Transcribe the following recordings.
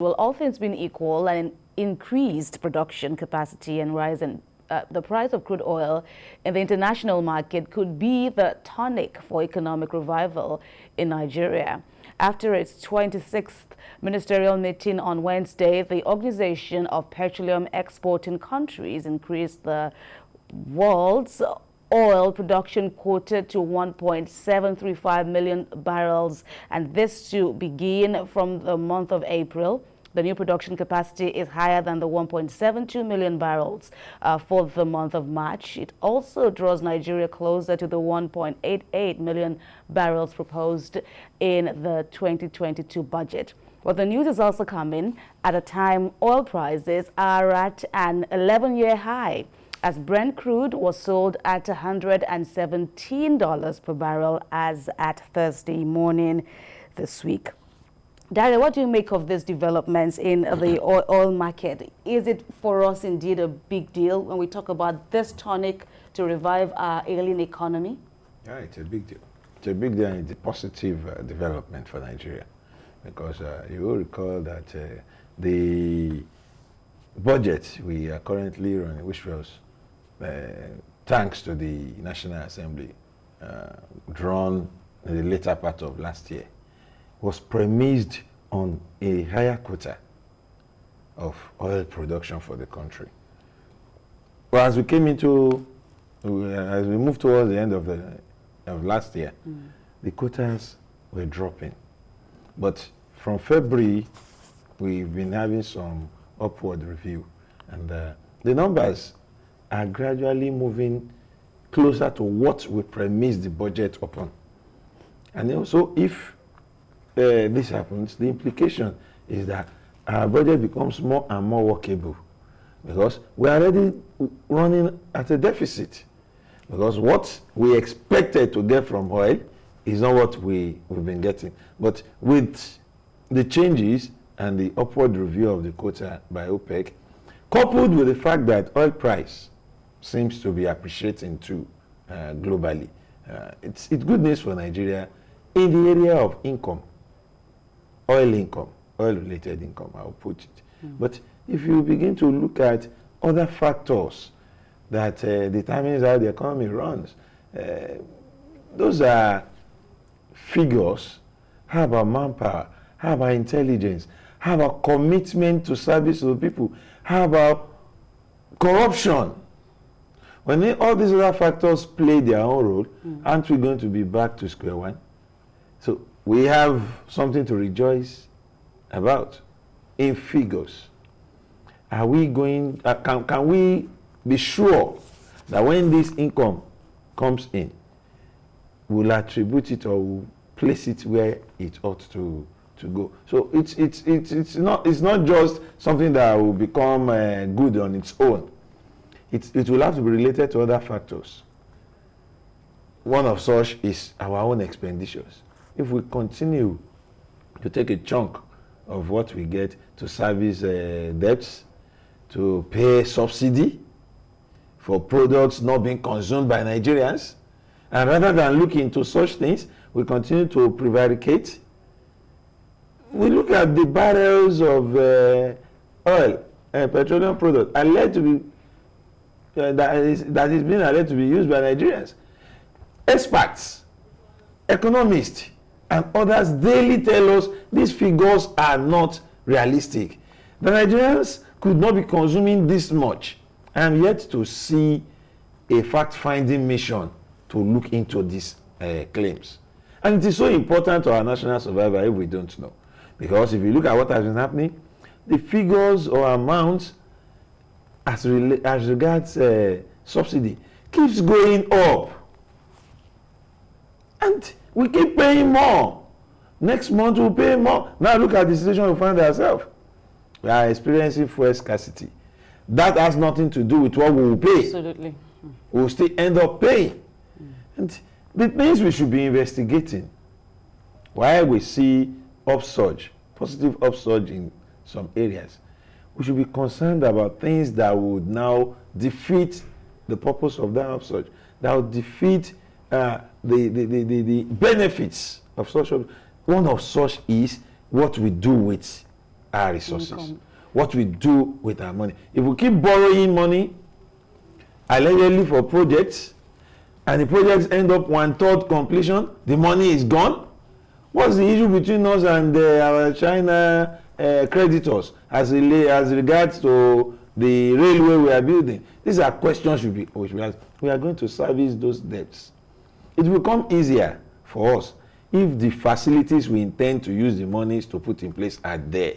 Well, all things being equal, and increased production capacity and rise in the price of crude oil in the international market could be the tonic for economic revival in Nigeria. After its 26th ministerial meeting on Wednesday, the Organization of Petroleum Exporting Countries increased the world's oil production quota to 1.735 million barrels, and this to begin from the month of April. The new production capacity is higher than the 1.72 million barrels for the month of March. It also draws Nigeria closer to the 1.88 million barrels proposed in the 2022 budget. Well, the news is also coming at a time oil prices are at an 11-year high, as Brent Crude was sold at $117 per barrel as at Thursday morning this week. Daria, what do you make of these developments in the oil market? Is it for us indeed a big deal when we talk about this tonic to revive our ailing economy? Yeah, it's a big deal. It's a big deal, and it's a positive development for Nigeria, because you will recall that the budget we are currently running, which was thanks to the National Assembly, drawn in the later part of last year, was premised on a higher quota of oil production for the country. Well, as we moved towards the end of last year, the quotas were dropping. But from February, we've been having some upward review, and the numbers are gradually moving closer to what we premised the budget upon. And also, if this happens, the implication is that our budget becomes more and more workable, because we are already running at a deficit, because what we expected to get from oil is not what we've been getting. But with the changes and the upward review of the quota by OPEC, coupled with the fact that oil price seems to be appreciating too globally, it's good news for Nigeria in the area of income, oil-related income, I'll put it. But if you begin to look at other factors that determines how the economy runs, those are figures. How about manpower? How about intelligence? How about commitment to service to the people? How about corruption? When all these other factors play their own role, aren't we going to be back to square one? So we have something to rejoice about in figures. Are we going? Can we be sure that when this income comes in, we'll attribute it or we'll place it where it ought to go? So it's not just something that will become good on its own. It will have to be related to other factors. One of such is our own expenditures. If we continue to take a chunk of what we get to service debts, to pay subsidy for products not being consumed by Nigerians, and rather than look into such things, we continue to prevaricate. We look at the barrels of oil and petroleum products alleged to be that is being alleged to be used by Nigerians. Experts, economists, and others daily tell us these figures are not realistic. The Nigerians could not be consuming this much. I am yet to see a fact-finding mission to look into these claims. And it is so important to our national survival if we don't know. Because if you look at what has been happening, the figures or amounts as regards subsidy keeps going up. And we keep paying more. Next month we'll pay more. Now look at the situation we find ourselves. We are experiencing fuel scarcity. That has nothing to do with what we will pay. Absolutely. We'll still end up paying. And the things we should be investigating, while we see upsurge, positive upsurge in some areas, we should be concerned about things that would now defeat the purpose of that upsurge, that would defeat the benefits of such. One of such is what we do with our resources, what we do with our money. If we keep borrowing money, allegedly for projects, and the projects end up 1/3 completion, the money is gone. What's the issue between us and our China creditors as regards to the railway we are building? These are questions which we ask. We are going to service those debts. It will become easier for us if the facilities we intend to use the monies to put in place are there,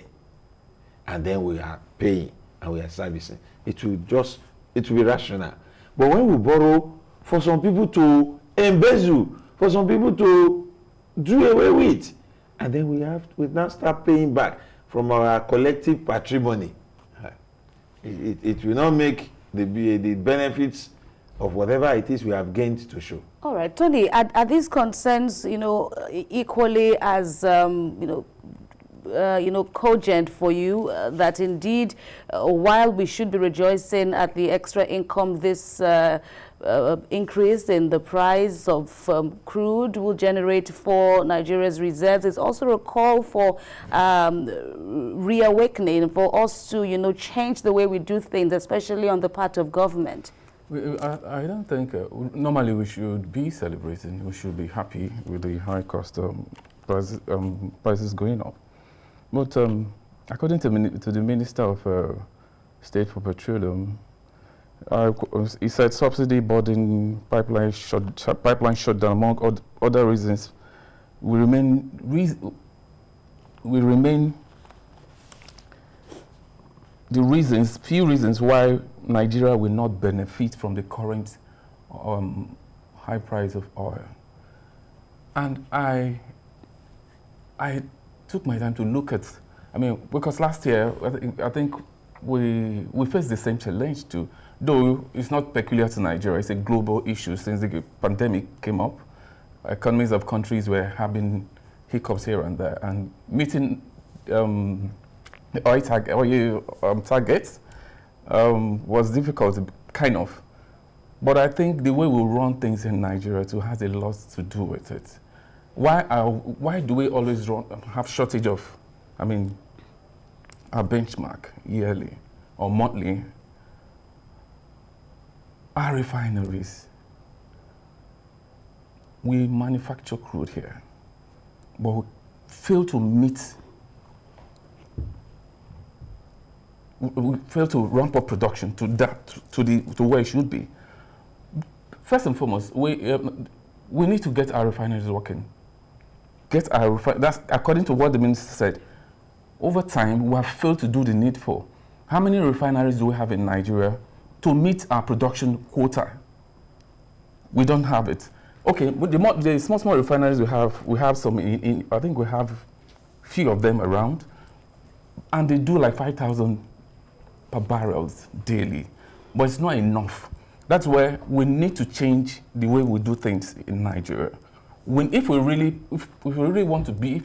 and then we are paying and we are servicing. It will be rational. But when we borrow, for some people to embezzle, for some people to do away with, and then we now start paying back from our collective patrimony, it will not make the benefits of whatever it is we have gained to show. All right, Tony, are these concerns, equally as, cogent for you that indeed, while we should be rejoicing at the extra income this increase in the price of crude will generate for Nigeria's reserves, is also a call for reawakening, for us to, change the way we do things, especially on the part of government? I don't think, normally we should be celebrating, we should be happy with the high cost prices going up. But according to the Minister of State for Petroleum, he said subsidy burden, pipeline shutdown, among other reasons, will remain the few reasons why Nigeria will not benefit from the current high price of oil. And I took my time to look at, because last year, I think we faced the same challenge too, though it's not peculiar to Nigeria, it's a global issue since the pandemic came up. Economies of countries were having hiccups here and there, and meeting the oil targets was difficult, kind of. But I think the way we run things in Nigeria too has a lot to do with it. Why do we always have shortage of, our benchmark yearly or monthly? Our refineries, we manufacture crude here, but we fail to meet, we fail to ramp up production to where it should be. First and foremost, we need to get our refineries working. That's according to what the minister said. Over time, we have failed to do the needful. How many refineries do we have in Nigeria to meet our production quota? We don't have it. Okay, but the small refineries we have some I think we have few of them around, and they do like 5,000 per barrels daily, but it's not enough. That's where we need to change the way we do things in Nigeria. If we really want to be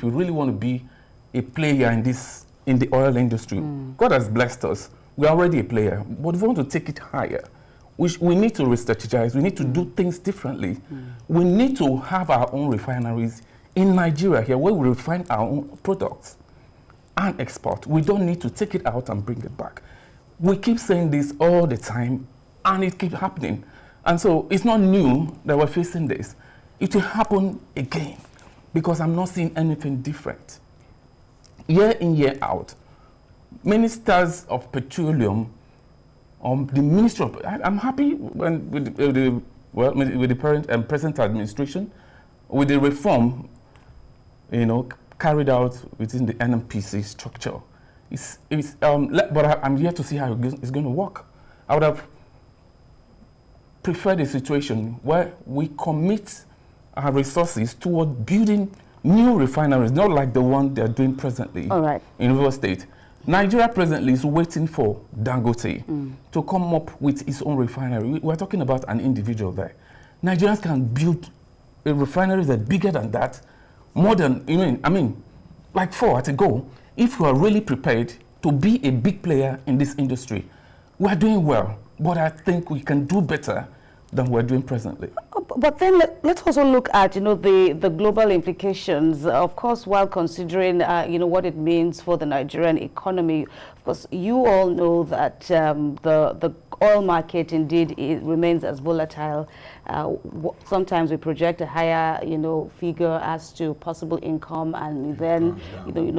a player in the oil industry, God has blessed us. We're already a player, but if we want to take it higher, we need to re-strategize. We need to do things differently. We need to have our own refineries in Nigeria here, where we refine our own products and export. We don't need to take it out and bring it back. We keep saying this all the time, and it keeps happening. And so it's not new that we're facing this. It will happen again, because I'm not seeing anything different. Year in, year out, ministers of petroleum, the Ministry of, I'm happy with the present administration, with the reform, carried out within the NMPC structure. But I'm here to see how it's going to work. I would have preferred a situation where we commit our resources toward building new refineries, not like the one they're doing presently in River State. Nigeria presently is waiting for Dangote to come up with its own refinery. We're talking about an individual there. Nigerians can build a refinery that's bigger than that, more than, like 4 at a go, if we are really prepared to be a big player in this industry. We are doing well, but I think we can do better than we're doing presently. But then let's also look at, the global implications. Of course, while considering, what it means for the Nigerian economy. Of course, you all know that the oil market indeed remains as volatile. Sometimes we project a higher, figure as to possible income, and then,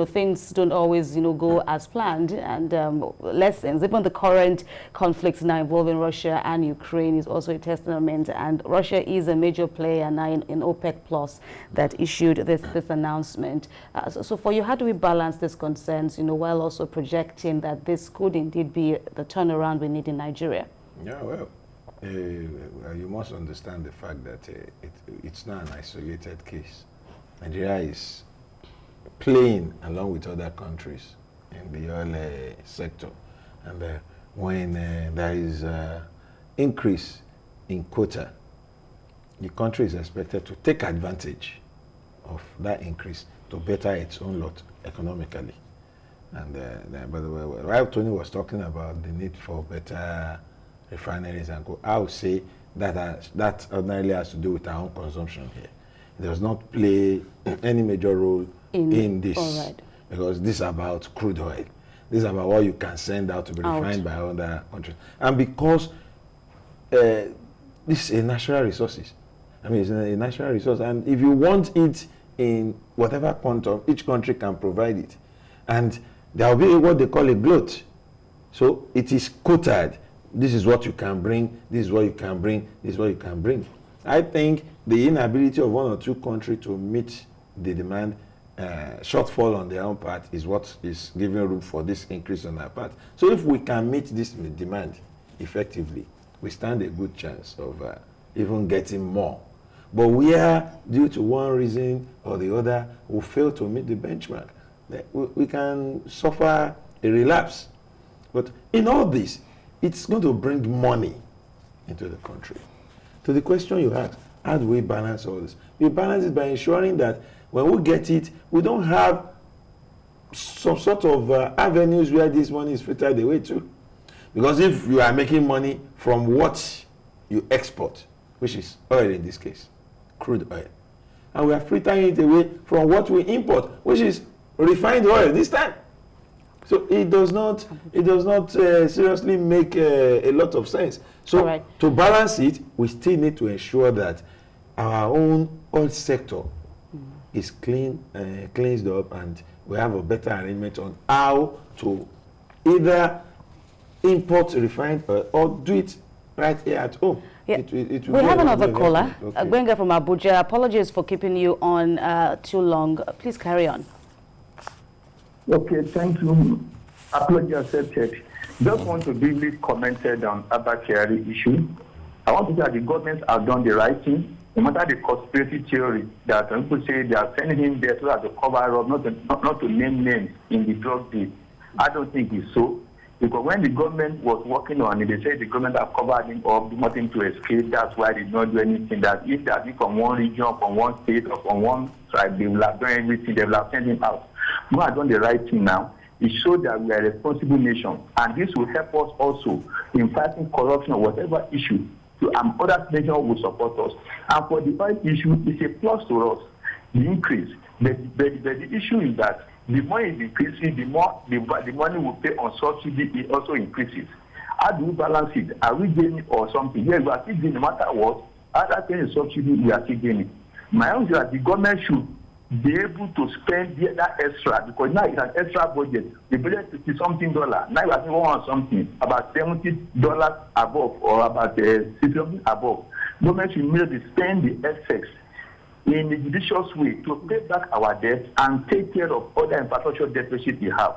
things don't always, go as planned, and lessons. Even the current conflicts now involving Russia and Ukraine is also a testament, and Russia is a major player now in OPEC Plus that issued this announcement. So for you, how do we balance these concerns, while also projecting that this could indeed be the turnaround we need in Nigeria? Yeah, well, you must understand the fact that it's not an isolated case. Nigeria is playing along with other countries in the oil sector. And when there is increase in quota, the country is expected to take advantage of that increase to better its own lot economically. And by the way, while Tony was talking about the need for better refineries and go, I would say that ordinarily has to do with our own consumption here. It does not play any major role in this, right, because this is about crude oil. This is about what you can send out to be refined by other countries. And because this is a natural resources. I mean, it's a natural resource, and if you want it in whatever quantum, each country can provide it. And there will be what they call a glut. So it is quoted. This is what you can bring, this is what you can bring, this is what you can bring. I think the inability of one or two countries to meet the demand, shortfall on their own part, is what is giving room for this increase on our part. So if we can meet this demand effectively, we stand a good chance of even getting more. But we are, due to one reason or the other, we fail to meet the benchmark, we can suffer a relapse. But in all this, it's going to bring money into the country. To the question you asked, how do we balance all this? We balance it by ensuring that when we get it, we don't have some sort of avenues where this money is filtered away to. Because if you are making money from what you export, which is oil in this case, crude oil, and we are filtering it away from what we import, which is refined oil this time. So it does not seriously make a lot of sense. So to balance it, we still need to ensure that our own oil sector is cleansed up, and we have a better arrangement on how to either import refined oil or do it right here at home. Yeah. We have another caller, Gbenga from Abuja. Apologies for keeping you on too long. Please carry on. Okay, thank you. Apology accepted. Just want to briefly comment on Abba Kyari issue. I want to say that the government have done the right thing. No matter the conspiracy theory that people say they are sending him there so as to cover up, not to name names in the drug deal. I don't think it's so. Because when the government was working on it, they said the government have covered him up, nothing to escape. That's why they did not do anything. That if they are from one region, from one state, or from one tribe, they will have done everything. They will have sent him out. We have done the right thing now. It shows that we are a responsible nation, and this will help us also in fighting corruption or whatever issue. So, other nations will support us. And for the oil issue, it's a plus to us, the increase. But the issue is that the more it increases, the more the money we pay on subsidy, it also increases. How do we balance it? Are we gaining or something? Yes, we are still gaining no matter what. Other paying subsidy, we are still gaining. My own is that the government should be able to spend that extra, because now it's an extra budget. The budget is $50-something. Now we are saying something about $70 above, or about $60 above. Government should immediately spend the excess in a judicious way to pay back our debt and take care of other infrastructure deficit we have.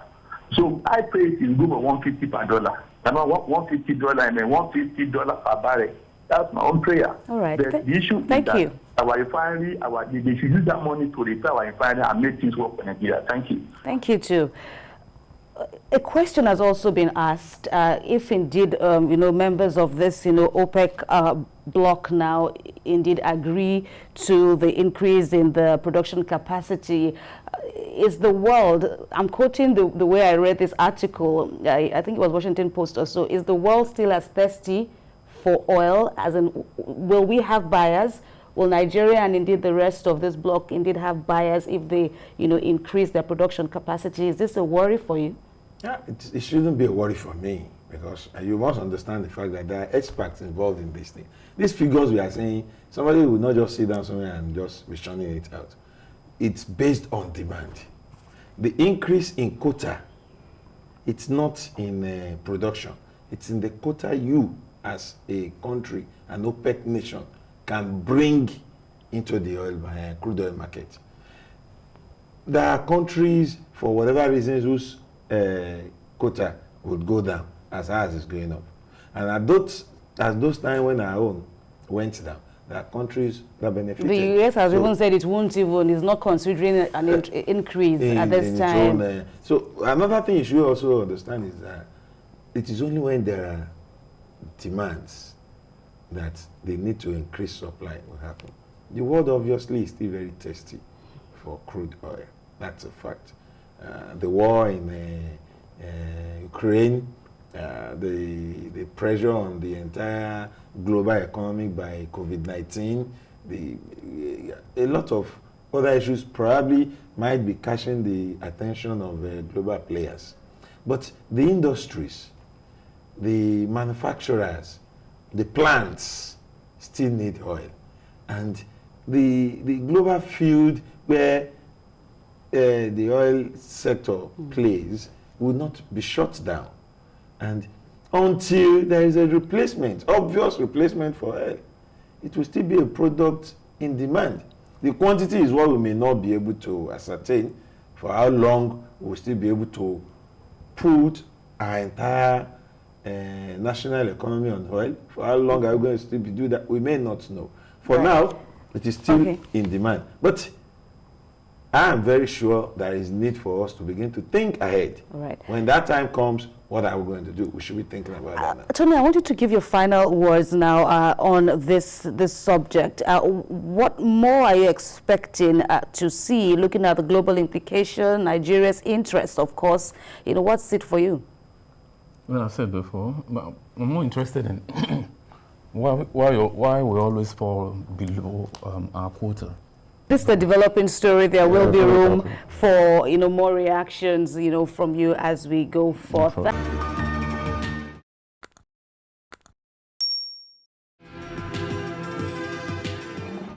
So I pray it is good for $150 per dollar. $150 and then $150 per barrel. That's my own prayer. All right. The issue is that our refinery, they should use that money to repair our refinery and make things work for Nigeria. Thank you. Thank you too. A question has also been asked if indeed, members of this, OPEC bloc now indeed agree to the increase in the production capacity. Is the world, I'm quoting the way I read this article, I think it was Washington Post or so, is the world still as thirsty for oil? As in, will we have buyers? Will Nigeria and indeed the rest of this bloc indeed have buyers if they, increase their production capacity? Is this a worry for you? Yeah, it shouldn't be a worry for me, because you must understand the fact that there are experts involved in this thing. These figures we are saying, somebody will not just sit down somewhere and just be churning it out. It's based on demand. The increase in quota, it's not in production. It's in the quota you, as a country, an OPEC nation, can bring into the crude oil market. There are countries, for whatever reasons, whose quota would go down as ours is going up. And at those times when our own went down, there are countries that benefited. The US has even said it won't even, is not considering an increase at this time. So another thing you should also understand is that it is only when there are demands that the need to increase supply will happen. The world obviously is still very thirsty for crude oil. That's a fact. The war in Ukraine, the pressure on the entire global economy by COVID-19, a lot of other issues probably might be catching the attention of global players. But the industries, the manufacturers, the plants still need oil. And the global field where the oil sector plays will not be shut down. And until there is a replacement, obvious replacement for oil, it will still be a product in demand. The quantity is what we may not be able to ascertain. For how long we'll still be able to put our entire national economy on oil. For how long are we going to still do that? We may not know. For now, it is still in demand. But I am very sure there is need for us to begin to think ahead. Right. When that time comes, what are we going to do? We should be thinking about that now. Tony, I want you to give your final words now on this subject. What more are you expecting to see, looking at the global implication, Nigeria's interest, of course? What's it for you? Well, I said before, but I'm more interested in why we always fall below our quota. This is a developing story. There will be room for more reactions from you as we go forth.